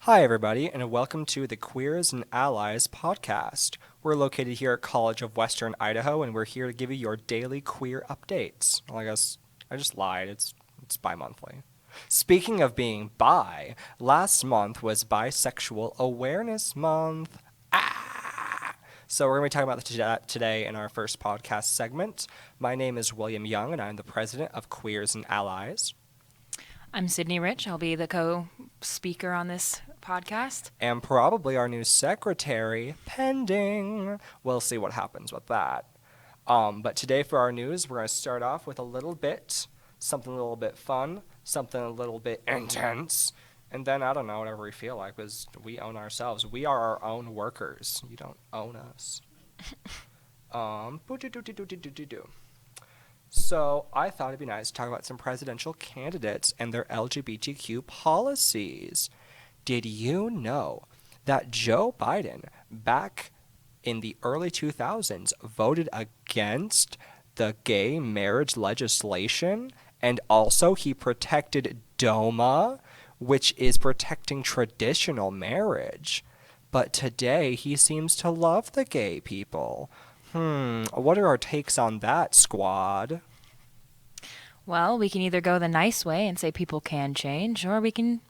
Hi, everybody, and welcome to the Queers and Allies podcast. We're located here at College of Western Idaho, and we're here to give you your daily queer updates. Well, I guess I just lied. It's bi-monthly. Speaking of being bi, last month was Bisexual Awareness Month. So we're going to be talking about that today in our first podcast segment. My name is William Young, and I'm the president of Queers and Allies. I'm Sydney Rich. I'll be the co-speaker on this podcast. And probably our new secretary, pending. We'll see what happens with that. But today for our news, we're going to start off with something a little bit fun, something a little bit intense, and then, I don't know, whatever we feel like, because we own ourselves. We are our own workers. You don't own us. So I thought it'd be nice to talk about some presidential candidates and their LGBTQ policies. Did you know that Joe Biden, back in the early 2000s, voted against the gay marriage legislation? And also he protected DOMA, which is protecting traditional marriage. But today he seems to love the gay people. What are our takes on that, squad? Well, we can either go the nice way and say people can change, or we can,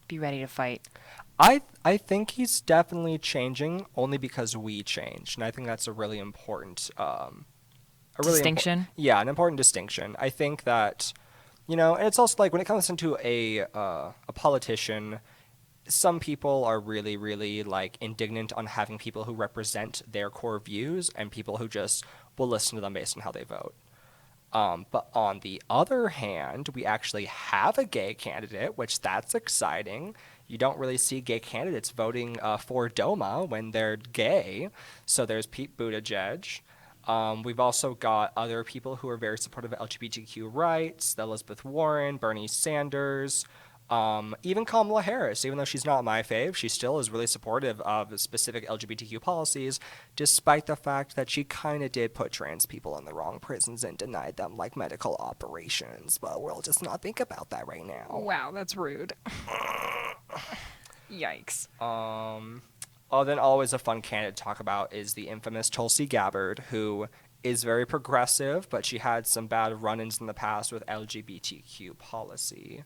be ready to fight. I think he's definitely changing only because we changed, and I think that's a really important Distinction? An important distinction. I think that, and it's also like when it comes into a politician, some people are really, really like indignant on having people who represent their core views and people who just will listen to them based on how they vote. But on the other hand, we actually have a gay candidate, which that's exciting. You don't really see gay candidates voting for DOMA when they're gay. So there's Pete Buttigieg. We've also got other people who are very supportive of LGBTQ rights, Elizabeth Warren, Bernie Sanders, even Kamala Harris. Even though she's not my fave, she still is really supportive of specific LGBTQ policies, despite the fact that she kind of did put trans people in the wrong prisons and denied them like medical operations. But we'll just not think about that right now. Wow, that's rude. Yikes. Then always a fun candidate to talk about is the infamous Tulsi Gabbard, who is very progressive, but she had some bad run-ins in the past with LGBTQ policy.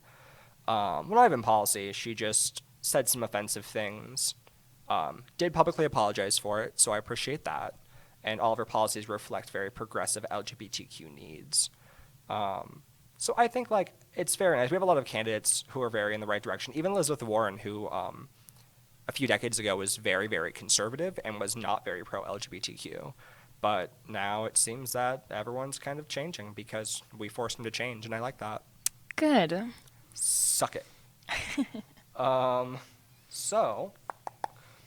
Well, not even policy, she just said some offensive things, did publicly apologize for it, so I appreciate that, and all of her policies reflect very progressive LGBTQ needs. So I think, like, it's very nice. We have a lot of candidates who are very in the right direction. Even Elizabeth Warren, who a few decades ago was very, very conservative and was not very pro-LGBTQ. But now it seems that everyone's kind of changing because we forced them to change, and I like that. Good. Suck it. So,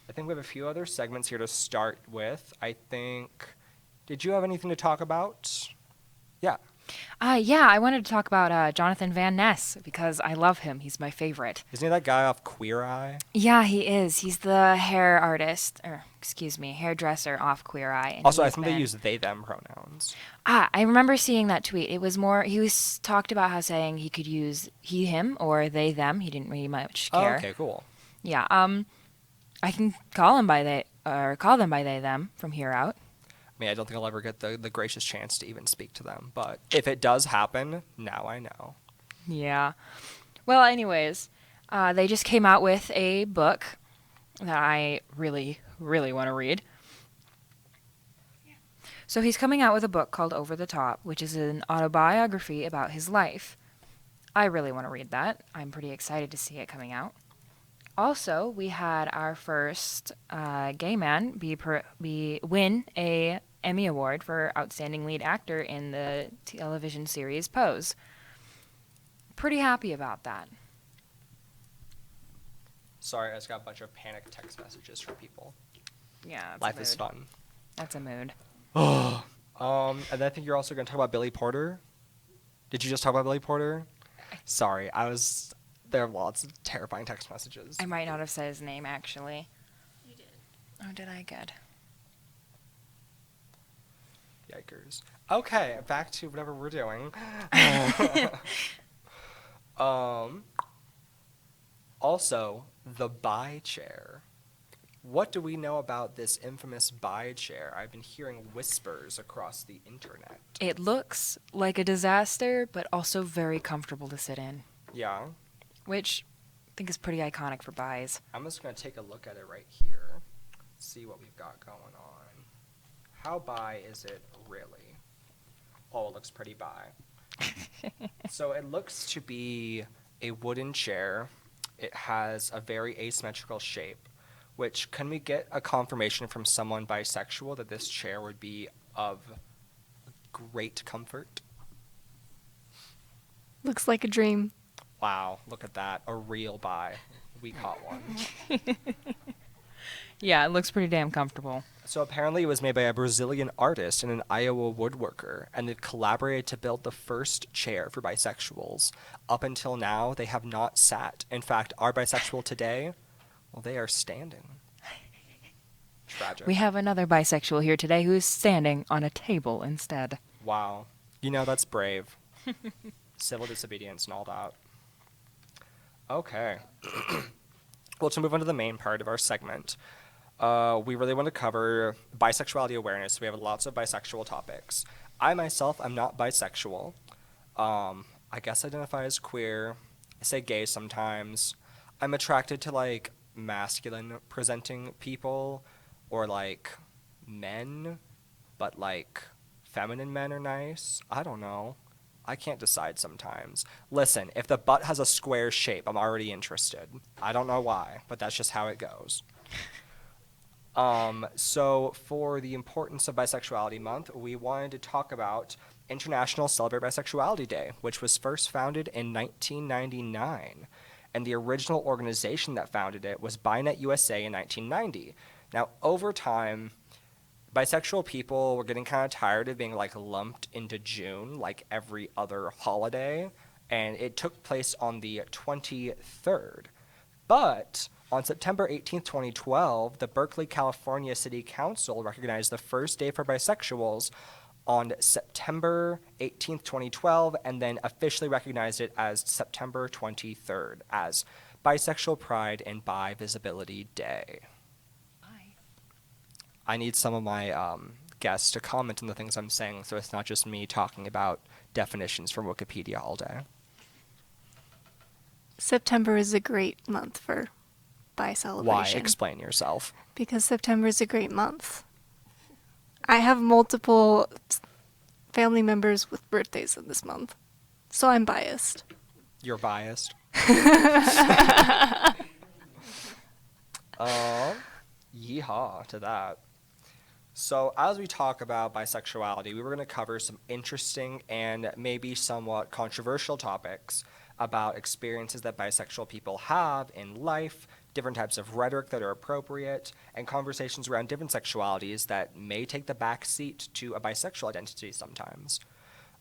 I think we have a few other segments here to start with. Did you have anything to talk about? Yeah. I wanted to talk about Jonathan Van Ness because I love him. He's my favorite. Isn't he that guy off Queer Eye? Yeah, he is. He's the hairdresser off Queer Eye. And Also, I think they use they, them pronouns. I remember seeing that tweet. It was more, he was talked about how saying he could use he, him, or they, them. He didn't really much care. Oh, okay, cool. Yeah, I can call them by they, them from here out. I mean, I don't think I'll ever get the gracious chance to even speak to them. But if it does happen, now I know. Yeah. Well, anyways, they just came out with a book that I really, really want to read. So he's coming out with a book called Over the Top, which is an autobiography about his life. I really want to read that. I'm pretty excited to see it coming out. Also, we had our first gay man win a Emmy Award for Outstanding Lead Actor in the television series Pose. Pretty happy about that. Sorry, I just got a bunch of panic text messages from people. Yeah, that's Life a mood. is fun. That's a mood. And then I think you're also going to talk about Billy Porter. Did you just talk about Billy Porter? Sorry, there are lots of terrifying text messages. I might not have said his name, actually. You did. Oh, did I? Good. Yikers. Okay, back to whatever we're doing. Also, The bi chair. What do we know about this infamous bi chair? I've been hearing whispers across the internet. It looks like a disaster, but also very comfortable to sit in, Yeah, which I think is pretty iconic for bis. I'm just going to take a look at it right here, see what we've got going on. How bi is it really? Oh, it looks pretty bi. So it looks to be a wooden chair. It has a very asymmetrical shape, which can we get a confirmation from someone bisexual that this chair would be of great comfort? Looks like a dream. Wow, look at that. A real bi. We caught one. Yeah, it looks pretty damn comfortable. So apparently it was made by a Brazilian artist and an Iowa woodworker, and they collaborated to build the first chair for bisexuals. Up until now, they have not sat. In fact, our bisexual today, well, they are standing. Tragic. We have another bisexual here today who is standing on a table instead. Wow. You know, that's brave. Civil disobedience and all that. Okay. Well, to move on to the main part of our segment, we really want to cover bisexuality awareness. We have lots of bisexual topics. I myself am not bisexual. I guess I identify as queer. I say gay sometimes. I'm attracted to like masculine presenting people or like men, but like feminine men are nice. I don't know. I can't decide sometimes. Listen, if the butt has a square shape, I'm already interested. I don't know why, but that's just how it goes. So for the importance of Bisexuality Month, we wanted to talk about International Celebrate Bisexuality Day, which was first founded in 1999. And the original organization that founded it was BiNet USA in 1990. Now, over time, bisexual people were getting kind of tired of being like lumped into June like every other holiday, and it took place on the 23rd. But on September 18th, 2012, the Berkeley, California City Council recognized the first day for bisexuals on September 18th, 2012, and then officially recognized it as September 23rd as Bisexual Pride and Bi Visibility Day. I need some of my guests to comment on the things I'm saying so it's not just me talking about definitions from Wikipedia all day. September is a great month for bi celebration. Why? Explain yourself. Because September is a great month. I have multiple family members with birthdays in this month, so I'm biased. You're biased. Yeehaw to that. So as we talk about bisexuality, we were going to cover some interesting and maybe somewhat controversial topics about experiences that bisexual people have in life, different types of rhetoric that are appropriate, and conversations around different sexualities that may take the back seat to a bisexual identity sometimes.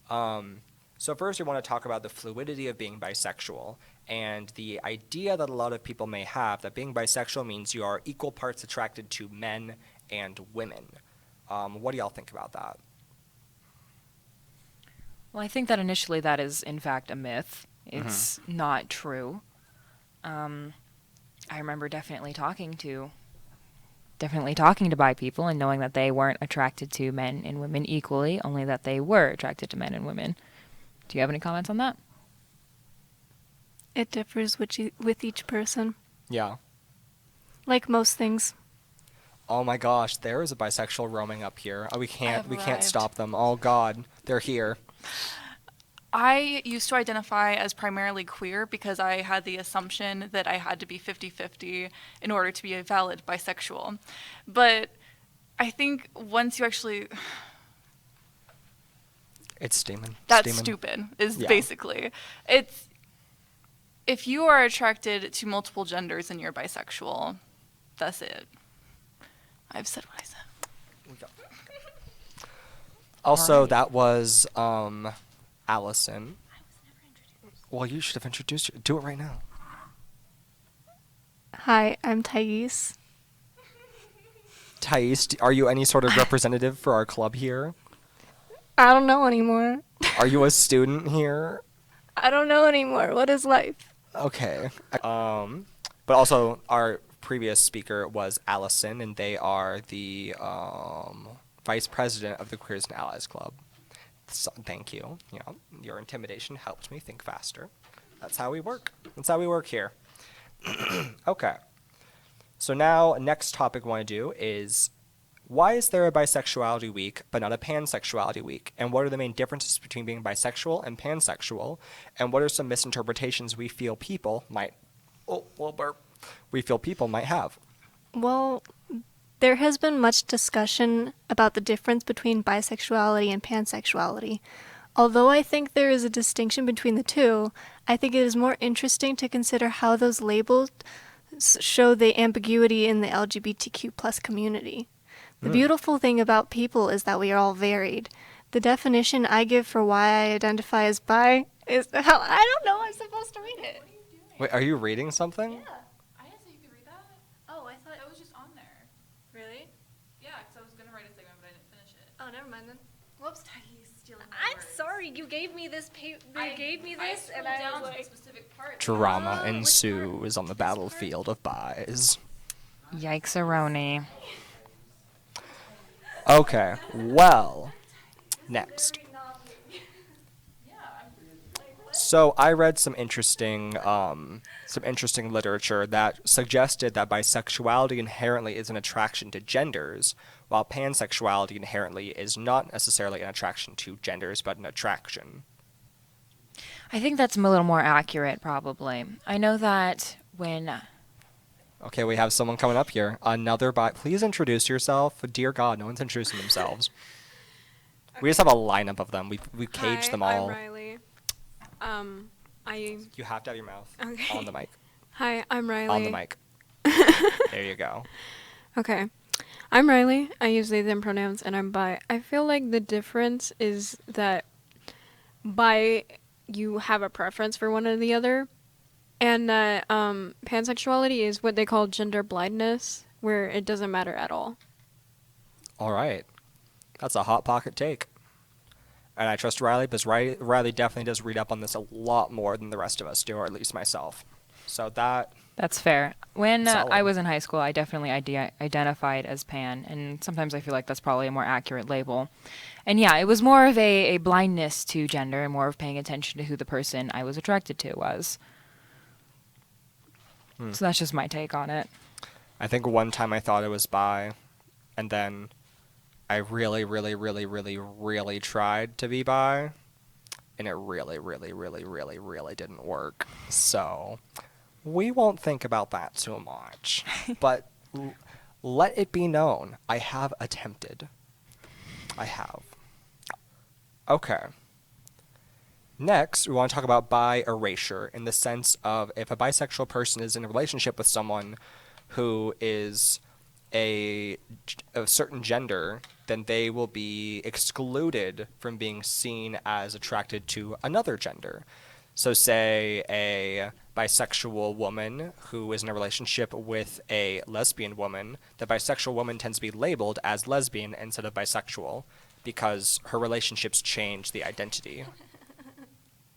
So first we want to talk about the fluidity of being bisexual and the idea that a lot of people may have that being bisexual means you are equal parts attracted to men and women. What do y'all think about that? Well, I think that initially that is, in fact, a myth. It's not true. I remember definitely talking to bi people and knowing that they weren't attracted to men and women equally, only that they were attracted to men and women. Do you have any comments on that? It differs with each person, Yeah. like most things. Oh my gosh, there is a bisexual roaming up here. Oh, we can't arrived. stop them. Oh God, they're here. I used to identify as primarily queer because I had the assumption that I had to be 50-50 in order to be a valid bisexual. But I think once you actually... It's steaming. That's Steaming. stupid, is Yeah. basically. It's... If you are attracted to multiple genders and you're bisexual, that's it. I've said what I said. Also, Alright. that was Allison. Well, you should have introduced her. Do it right now. Hi, I'm Thais. Thais, are you any sort of representative for our club here? I don't know anymore. Are you a student here? I don't know anymore. What is life? Okay. But also, our previous speaker was Allison, and they are the vice president of the Queers and Allies Club. So, thank you. You know, your intimidation helped me think faster. That's how we work. That's how we work here. Okay. So now, next topic I want to do is, why is there a bisexuality week but not a pansexuality week? And what are the main differences between being bisexual and pansexual? And what are some misinterpretations we feel people might have? Well, there has been much discussion about the difference between bisexuality and pansexuality. Although I think there is a distinction between the two, I think it is more interesting to consider how those labels show the ambiguity in the LGBTQ plus community. The beautiful thing about people is that we are all varied. The definition I give for why I identify as bi is how I don't know. I'm supposed to read it. Wait, are you reading something? I didn't say you could read that. Oh, I thought. That was just on there. Really? Yeah, because I was going to write a segment, but I didn't finish it. Oh, never mind then. Whoops. He's stealing my I'm words. sorry. You gave me this. I scrolled down to the specific part. Drama ensues on the battlefield of bis. Yikes-a-roni. Okay, well, next. So I read some interesting literature that suggested that bisexuality inherently is an attraction to genders, while pansexuality inherently is not necessarily an attraction to genders, but an attraction. I think that's a little more accurate, probably. I know that when... Okay, we have someone coming up here. Another Please introduce yourself. Dear God, no one's introducing themselves. We just have a lineup of them. We caged them all. I'm Riley. You have to have your mouth Okay. on the mic. Hi, I'm Riley. On the mic. There you go. Okay. I'm Riley. I use they, them pronouns, and I'm bi. I feel like the difference is that bi, you have a preference for one or the other, and that pansexuality is what they call gender blindness, where it doesn't matter at all. All right. That's a hot pocket take. And I trust Riley because Riley definitely does read up on this a lot more than the rest of us do, or at least myself. So That's fair. When Solid. I was in high school, I definitely identified as pan, and sometimes I feel like that's probably a more accurate label. And yeah, it was more of a blindness to gender and more of paying attention to who the person I was attracted to was. So that's just my take on it. I think one time I thought it was bi, and then I really, really, really, really, really tried to be bi, and it really, really, really, really, really didn't work. So we won't think about that too much. But let it be known, I have attempted. I have. Okay. Next, we want to talk about bi erasure in the sense of if a bisexual person is in a relationship with someone who is a certain gender, then they will be excluded from being seen as attracted to another gender. So say a bisexual woman who is in a relationship with a lesbian woman, the bisexual woman tends to be labeled as lesbian instead of bisexual because her relationships change the identity.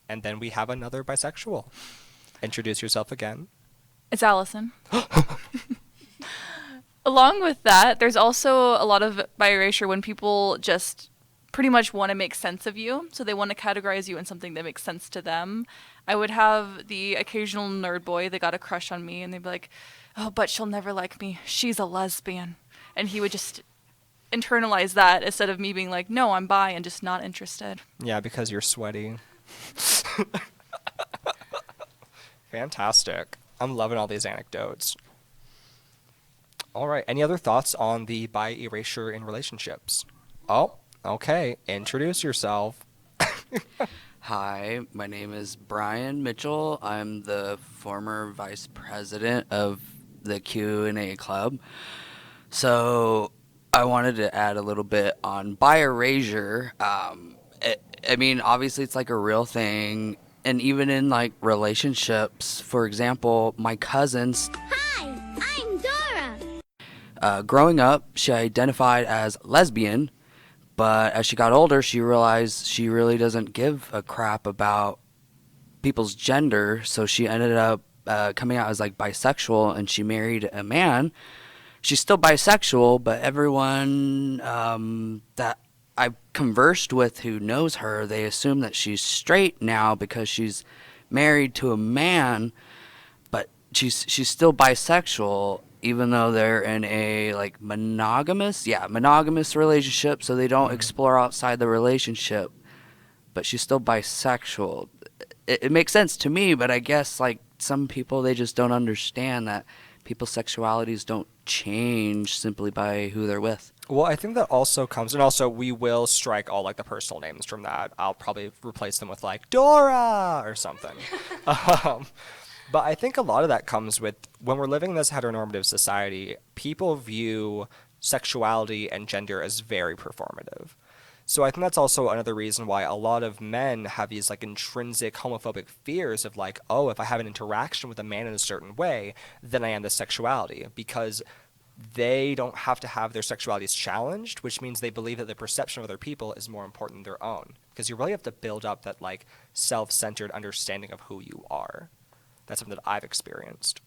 And then we have another bisexual. Introduce yourself again. It's Allison. Along with that, there's also a lot of bi erasure when people just pretty much want to make sense of you. So they want to categorize you in something that makes sense to them. I would have the occasional nerd boy that got a crush on me, and they'd be like, oh, but she'll never like me. She's a lesbian. And he would just internalize that instead of me being like, no, I'm bi and just not interested. Yeah, because you're sweaty. Fantastic. I'm loving all these anecdotes. All right. Any other thoughts on the bi erasure in relationships? Oh, okay. Introduce yourself. Hi, my name is Brian Mitchell. I'm the former vice president of the Q&A club. So I wanted to add a little bit on bi erasure. I mean, obviously it's like a real thing. And even in like relationships, for example, my cousins. Hi, I'm Dora. Growing up, she identified as lesbian, but as she got older, she realized she really doesn't give a crap about people's gender, so she ended up coming out as like bisexual and she married a man, she's still bisexual, but everyone that I've conversed with who knows her, they assume that she's straight now because she's married to a man, but she's still bisexual even though they're in a like monogamous relationship, so they don't explore outside the relationship, but she's still bisexual. It makes sense to me, but I guess like some people, they just don't understand that people's sexualities don't change simply by who they're with. Well, I think that also comes, and also we will strike all like the personal names from that. I'll probably replace them with like Dora or something. But I think a lot of that comes with when we're living in this heteronormative society, people view sexuality and gender as very performative. So I think that's also another reason why a lot of men have these like intrinsic homophobic fears of like, oh, if I have an interaction with a man in a certain way, then I am this sexuality, because they don't have to have their sexualities challenged, which means they believe that the perception of other people is more important than their own. Because you really have to build up that like self-centered understanding of who you are. That's something that I've experienced.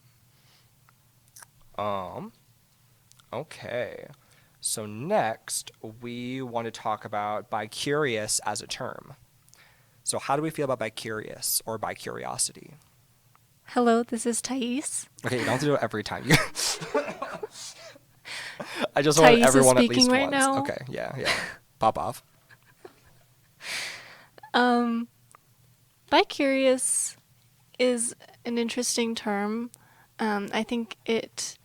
Okay. So next, we want to talk about bicurious as a term. So how do we feel about bicurious or bicuriosity? Hello, this is Thais. Okay, you don't have to do it every time. I just want Thais everyone is at least speaking right once. now. Okay, yeah. Pop off. Bicurious is an interesting term. I think it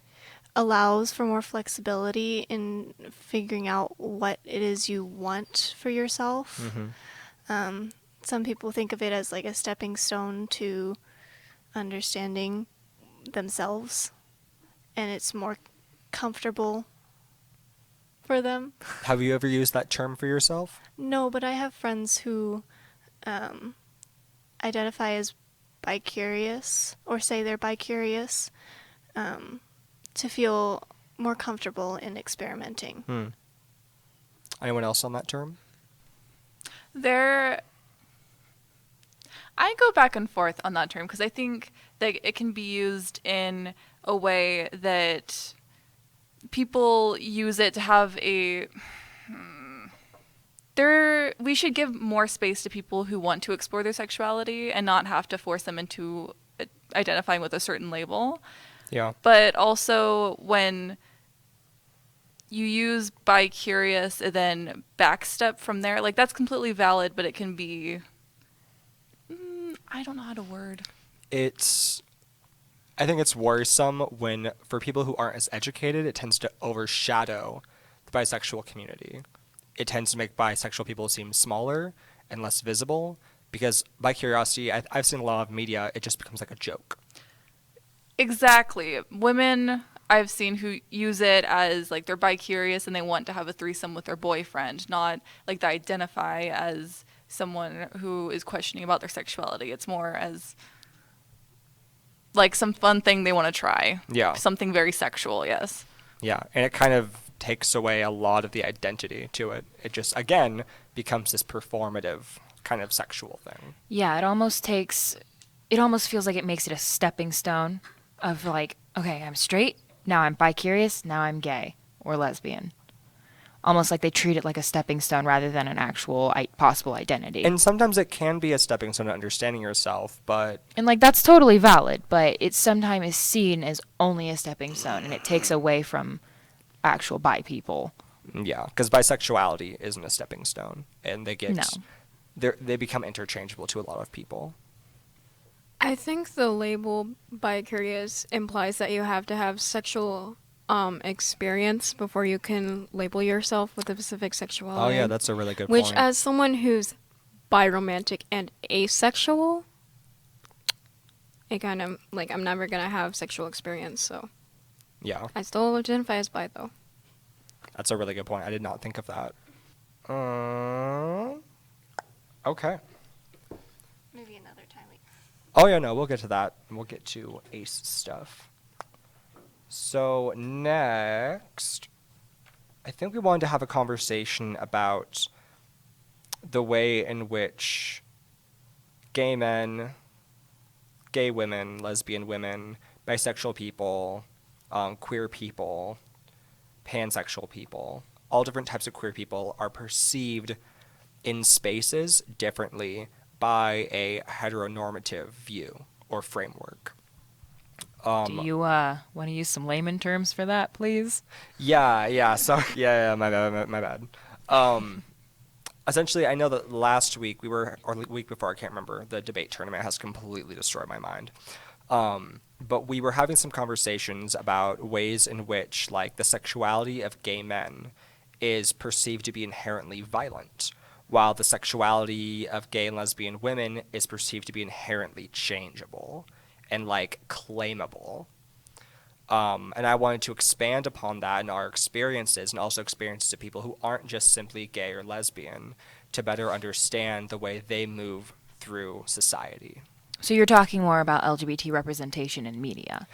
allows for more flexibility in figuring out what it is you want for yourself. Some people think of it as like a stepping stone to understanding themselves, and it's more comfortable for them. Have you ever used that term for yourself? No, but I have friends who identify as bicurious or say they're bicurious to feel more comfortable in experimenting. Anyone else on that term? I go back and forth on that term because I think that it can be used in a way that people use it to have we should give more space to people who want to explore their sexuality and not have to force them into identifying with a certain label. Yeah. But also when you use bicurious and then backstep from there, like that's completely valid, but it can be, I don't know how to word. I think it's worrisome when, for people who aren't as educated, it tends to overshadow the bisexual community. It tends to make bisexual people seem smaller and less visible, because bicuriosity, I've seen a lot of media, it just becomes like a joke. Exactly. Women I've seen who use it as like they're bicurious and they want to have a threesome with their boyfriend, not like they identify as someone who is questioning about their sexuality. It's more as like some fun thing they want to try. Yeah. Something very sexual, yes. Yeah, and it kind of takes away a lot of the identity to it. It just, again, becomes this performative kind of sexual thing. Yeah, it almost feels like it makes it a stepping stone of like, okay, I'm straight, now I'm bicurious, now I'm gay or lesbian. Almost like they treat it like a stepping stone rather than an actual possible identity. And sometimes it can be a stepping stone to understanding yourself, but... And like that's totally valid, but it sometimes is seen as only a stepping stone and it takes away from actual bi people. Yeah, because bisexuality isn't a stepping stone, and they become interchangeable to a lot of people. I think the label bicurious implies that you have to have sexual experience before you can label yourself with a specific sexuality. Oh yeah, that's a really good Which, point. as someone who's biromantic and asexual, it kind of like I'm never gonna have sexual experience, so Yeah, I still identify as bi though. that's a really good point. I did not think of that. Okay. Maybe another time. Oh yeah, no, we'll get to that. We'll get to ace stuff. So next, I think we wanted to have a conversation about the way in which gay men gay women, lesbian women, bisexual people, queer people, pansexual people, all different types of queer people are perceived in spaces differently by a heteronormative view or framework. Do you want to use some layman terms for that, please? Yeah. So yeah, my bad. Essentially, I know that last week or the week before, I can't remember, the debate tournament has completely destroyed my mind. But we were having some conversations about ways in which, like, the sexuality of gay men is perceived to be inherently violent, while the sexuality of gay and lesbian women is perceived to be inherently changeable and, like, claimable. And I wanted to expand upon that in our experiences and also experiences of people who aren't just simply gay or lesbian to better understand the way they move through society. So you're talking more about LGBT representation in media.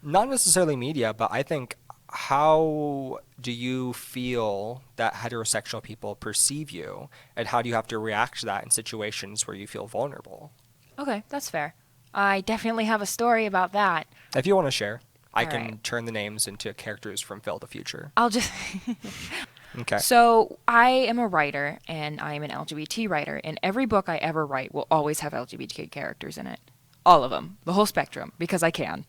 Not necessarily media, but I think, how do you feel that heterosexual people perceive you, and how do you have to react to that in situations where you feel vulnerable? Okay, that's fair. I definitely have a story about that. If you want to share, I All can right. turn the names into characters from Phil the Future. I'll just... Okay. So I am a writer, and I am an LGBT writer, and every book I ever write will always have LGBT characters in it. All of them. The whole spectrum, because I can.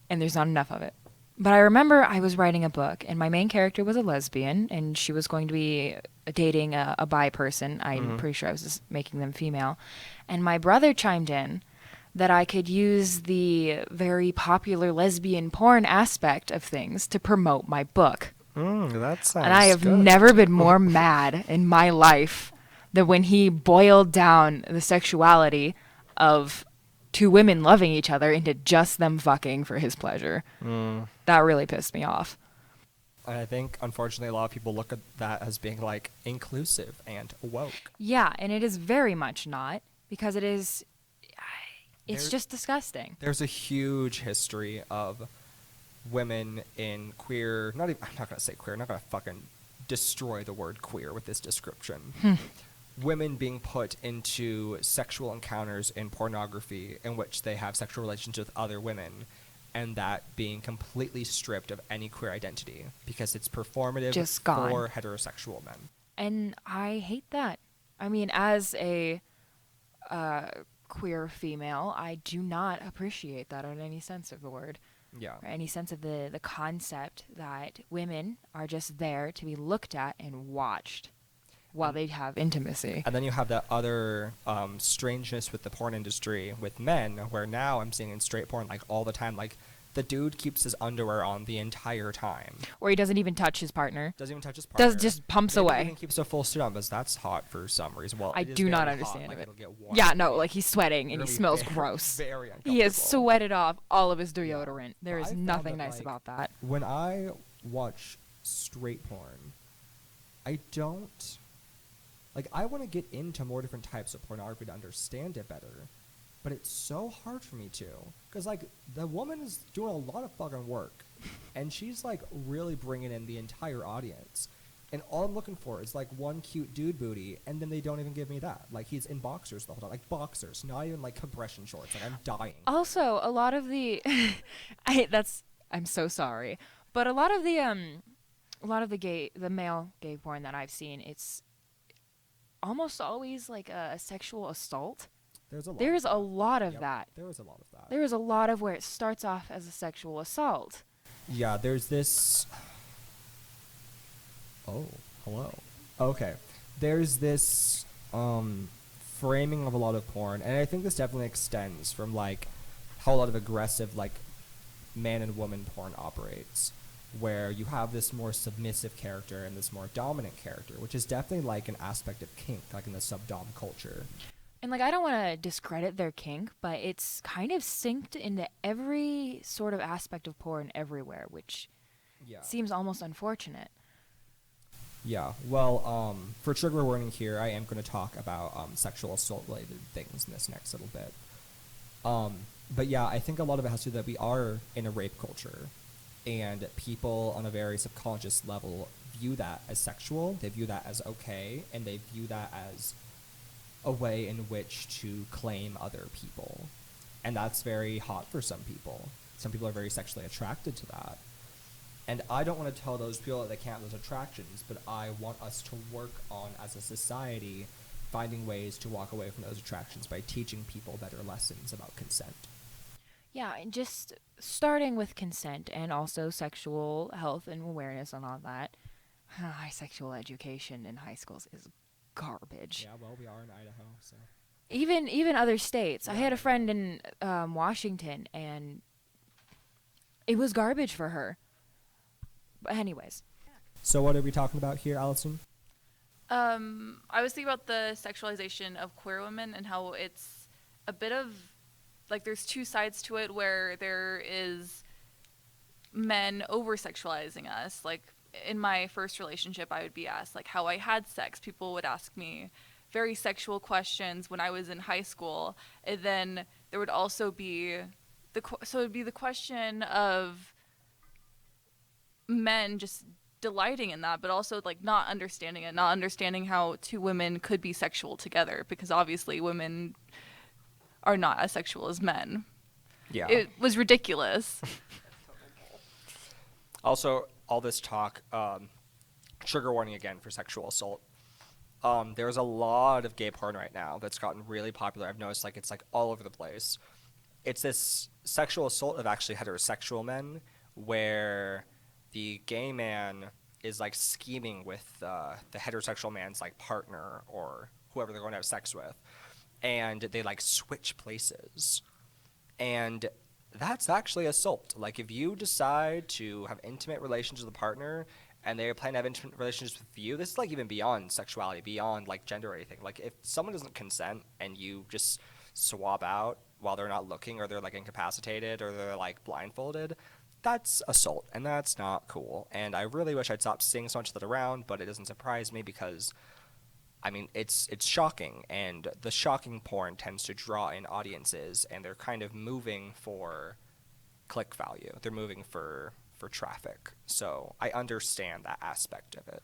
And there's not enough of it. But I remember I was writing a book, and my main character was a lesbian, and she was going to be dating a bi person. I'm pretty sure I was just making them female. And my brother chimed in that I could use the very popular lesbian porn aspect of things to promote my book. That sounds And I have good. never been more mad in my life than when he boiled down the sexuality of two women loving each other into just them fucking for his pleasure. That really pissed me off. And I think, unfortunately, a lot of people look at that as being, like, inclusive and woke. Yeah, and it is very much not, because it's There- just disgusting. There's a huge history of women in queer, I'm not going to say queer, I'm not going to fucking destroy the word queer with this description. Women being put into sexual encounters in pornography in which they have sexual relations with other women, and that being completely stripped of any queer identity because it's performative Just gone. for heterosexual men. And I hate that. I mean, as a queer female, I do not appreciate that in any sense of the word. Yeah. Or any sense of the concept that women are just there to be looked at and watched while they have intimacy. And then you have that other strangeness with the porn industry with men, where now I'm seeing in straight porn, like, all the time, like, the dude keeps his underwear on the entire time. Or he doesn't even touch his partner. Doesn't even touch his partner. Just pumps Maybe away. Even keeps a full suit on, because that's hot for some reason. Well, I it is do not very understand hot, like, it. it'll get warm. Yeah, no, like he's sweating and It'll he be smells very, gross. Very He has uncomfortable. sweated off all of his deodorant. There But is I found nothing that, nice like, about that. When I watch straight porn, I don't... Like, I want to get into more different types of pornography to understand it better, but it's so hard for me to. Because, like, the woman is doing a lot of fucking work, and she's, like, really bringing in the entire audience. And all I'm looking for is, like, one cute dude booty, and then they don't even give me that. Like, he's in boxers the whole time. Like, boxers, not even, like, compression shorts. Like, I'm dying. Also, a lot of the I'm so sorry, but a lot of the male gay porn that I've seen, it's almost always like a sexual assault. There's a lot. There's a lot of Yep, that. there is a lot of that. There is a lot of where it starts off as a sexual assault. Yeah, there's this... Oh, hello. Okay. There's this framing of a lot of porn, and I think this definitely extends from, like, how a lot of aggressive, like, man and woman porn operates, where you have this more submissive character and this more dominant character, which is definitely, like, an aspect of kink, like in the sub-dom culture. And, like, I don't want to discredit their kink, but it's kind of synced into every sort of aspect of porn everywhere, which Yeah. seems almost unfortunate. Yeah, well, for trigger warning here, I am going to talk about sexual assault-related things in this next little bit. But yeah, I think a lot of it has to do that we are in a rape culture, and people on a very subconscious level view that as sexual, they view that as okay, and they view that as a way in which to claim other people. And that's very hot for some people. Some people are very sexually attracted to that. And I don't want to tell those people that they can't have those attractions, but I want us to work on, as a society, finding ways to walk away from those attractions by teaching people better lessons about consent. Yeah, and just starting with consent and also sexual health and awareness and all that. Sexual education in high schools is garbage. Yeah, well, we are in Idaho, so. Even other states. I Yeah, had a I friend in Washington, and it was garbage for her. But anyways. So what are we talking about here, Allison? I was thinking about the sexualization of queer women and how it's a bit of, like, there's two sides to it, where there is men over-sexualizing us. Like, in my first relationship, I would be asked, like, how I had sex. People would ask me very sexual questions when I was in high school. And then there would also be so it would be the question of men just delighting in that, but also, like, not understanding how two women could be sexual together, because obviously women are not as sexual as men. Yeah. It was ridiculous. Also, all this talk, trigger warning again for sexual assault. There's a lot of gay porn right now that's gotten really popular. I've noticed, like, it's like all over the place. It's this sexual assault of actually heterosexual men, where the gay man is, like, scheming with the heterosexual man's, like, partner or whoever they're going to have sex with, and they, like, switch places. And that's actually assault. Like, if you decide to have intimate relations with a partner and they plan to have intimate relationships with you, this is, like, even beyond sexuality, beyond, like, gender or anything. Like, if someone doesn't consent and you just swap out while they're not looking, or they're, like, incapacitated, or they're, like, blindfolded, that's assault, and that's not cool. And I really wish I'd stopped seeing so much of that around, but it doesn't surprise me because, I mean, it's shocking, and the shocking porn tends to draw in audiences, and they're kind of moving for click value. They're moving for traffic. So I understand that aspect of it.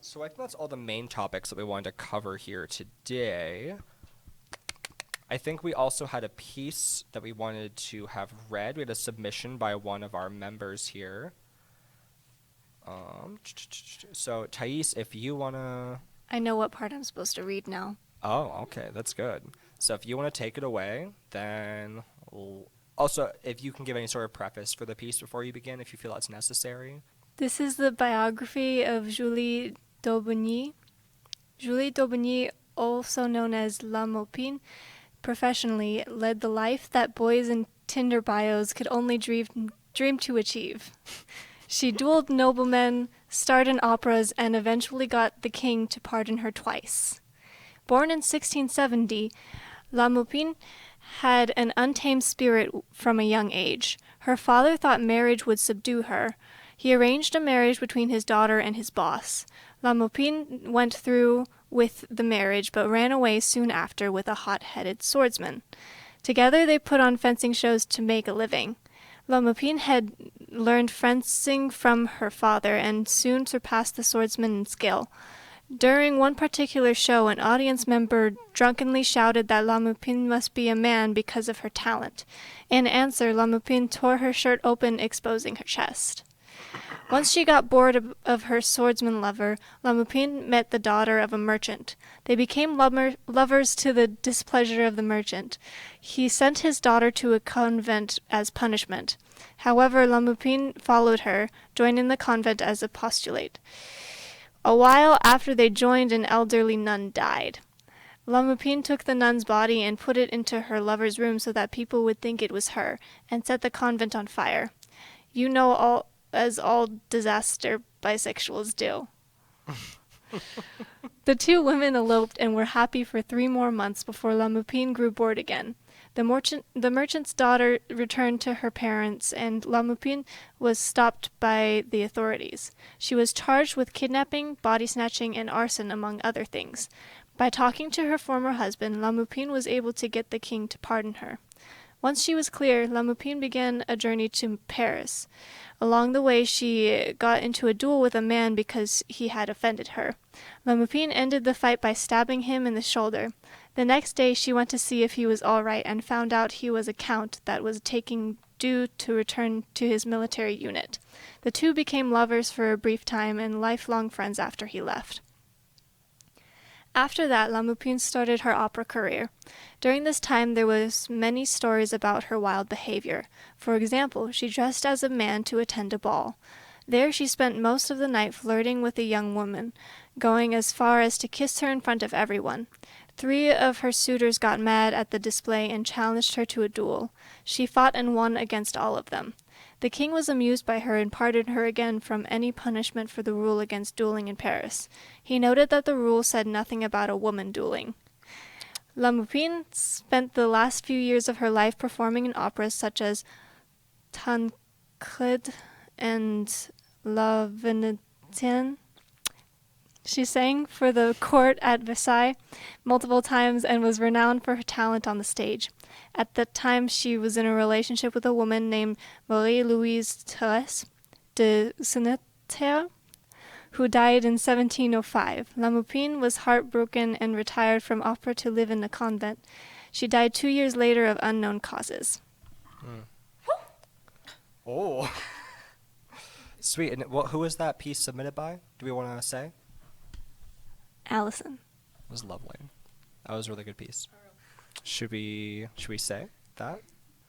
So I think that's all the main topics that we wanted to cover here today. I think we also had a piece that we wanted to have read. We had a submission by one of our members here. So Thais, if you want to... I know what part I'm supposed to read now. Oh, okay, that's good. So if you want to take it away, then... Also, if you can give any sort of preface for the piece before you begin, if you feel that's necessary. This is the biography of Julie Daubigny. Julie Daubigny, also known as La Maupine, professionally led the life that boys in Tinder bios could only dream to achieve. She dueled noblemen, starred in operas, and eventually got the king to pardon her twice. Born in 1670, La Maupine had an untamed spirit from a young age. Her father thought marriage would subdue her. He arranged a marriage between his daughter and his boss. La Maupine went through with the marriage, but ran away soon after with a hot-headed swordsman. Together they put on fencing shows to make a living. La Maupine had learned fencing from her father and soon surpassed the swordsman in skill. During one particular show, an audience member drunkenly shouted that La Maupine must be a man because of her talent. In answer, La Maupine tore her shirt open, exposing her chest. Once she got bored of her swordsman lover, La Maupine met the daughter of a merchant. They became lovers to the displeasure of the merchant. He sent his daughter to a convent as punishment. However, La Maupine followed her, joining the convent as a postulate. A while after they joined, an elderly nun died. La Maupine took the nun's body and put it into her lover's room so that people would think it was her, and set the convent on fire. You know, all disaster bisexuals do. The two women eloped and were happy for 3 more months before La Maupine grew bored again. The merchant's daughter returned to her parents, and La Maupine was stopped by the authorities. She was charged with kidnapping, body snatching, and arson, among other things. By talking to her former husband, La Maupine was able to get the king to pardon her. Once she was clear, La Maupine began a journey to Paris. Along the way, she got into a duel with a man because he had offended her. La Maupine ended the fight by stabbing him in the shoulder. The next day she went to see if he was all right and found out he was a count that was taking due to return to his military unit. The two became lovers for a brief time and lifelong friends after he left. After that, Lamupine started her opera career. During this time, there was many stories about her wild behavior. For example, she dressed as a man to attend a ball. There she spent most of the night flirting with a young woman, going as far as to kiss her in front of everyone. 3 of her suitors got mad at the display and challenged her to a duel. She fought and won against all of them. The king was amused by her and pardoned her again from any punishment for the rule against dueling in Paris. He noted that the rule said nothing about a woman dueling. Lamupine spent the last few years of her life performing in operas such as Tancred and La Venetienne. She sang for the court at Versailles multiple times and was renowned for her talent on the stage. At that time, she was in a relationship with a woman named Marie-Louise Therese de Senneterre, who died in 1705. Lamupine was heartbroken and retired from opera to live in a convent. She died 2 years later of unknown causes. Oh. Sweet. And who was that piece submitted by? Do we want to say? Allison. It was lovely. That was a really good piece. Should we say that?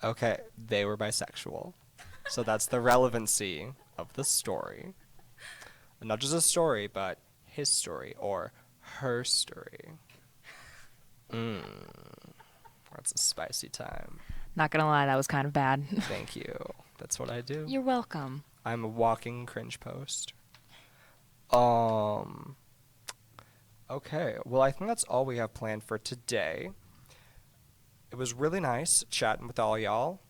Okay, they were bisexual. So that's the relevancy of the story. And not just a story, but his story or her story. That's a spicy time. Not gonna lie, that was kind of bad. Thank you. That's what I do. You're welcome. I'm a walking cringe post. Okay, well, I think that's all we have planned for today. It was really nice chatting with all y'all,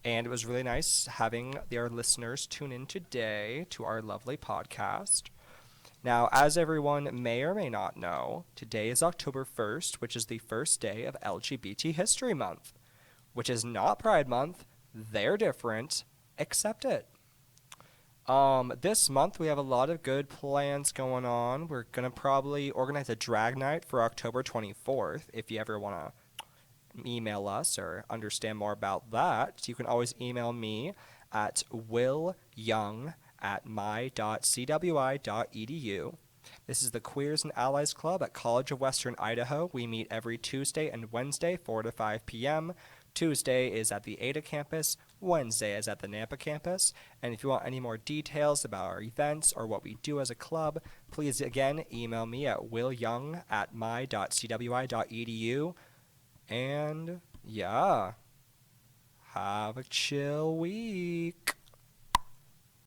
and it was really nice having our listeners tune in today to our lovely podcast. Now, as everyone may or may not know, today is October 1st, which is the first day of LGBT History Month, which is not Pride Month. They're different. Accept it. This month we have a lot of good plans going on. We're going to probably organize a drag night for October 24th. If you ever want to email us or understand more about that, you can always email me at willyoung@my.cwi.edu. This is the Queers and Allies Club at College of Western Idaho. We meet every Tuesday and Wednesday, 4 to 5 p.m. Tuesday is at the Ada campus, Wednesday is at the Nampa campus, and if you want any more details about our events or what we do as a club, please again email me at willyoung@my.cwi.edu, and yeah, have a chill week.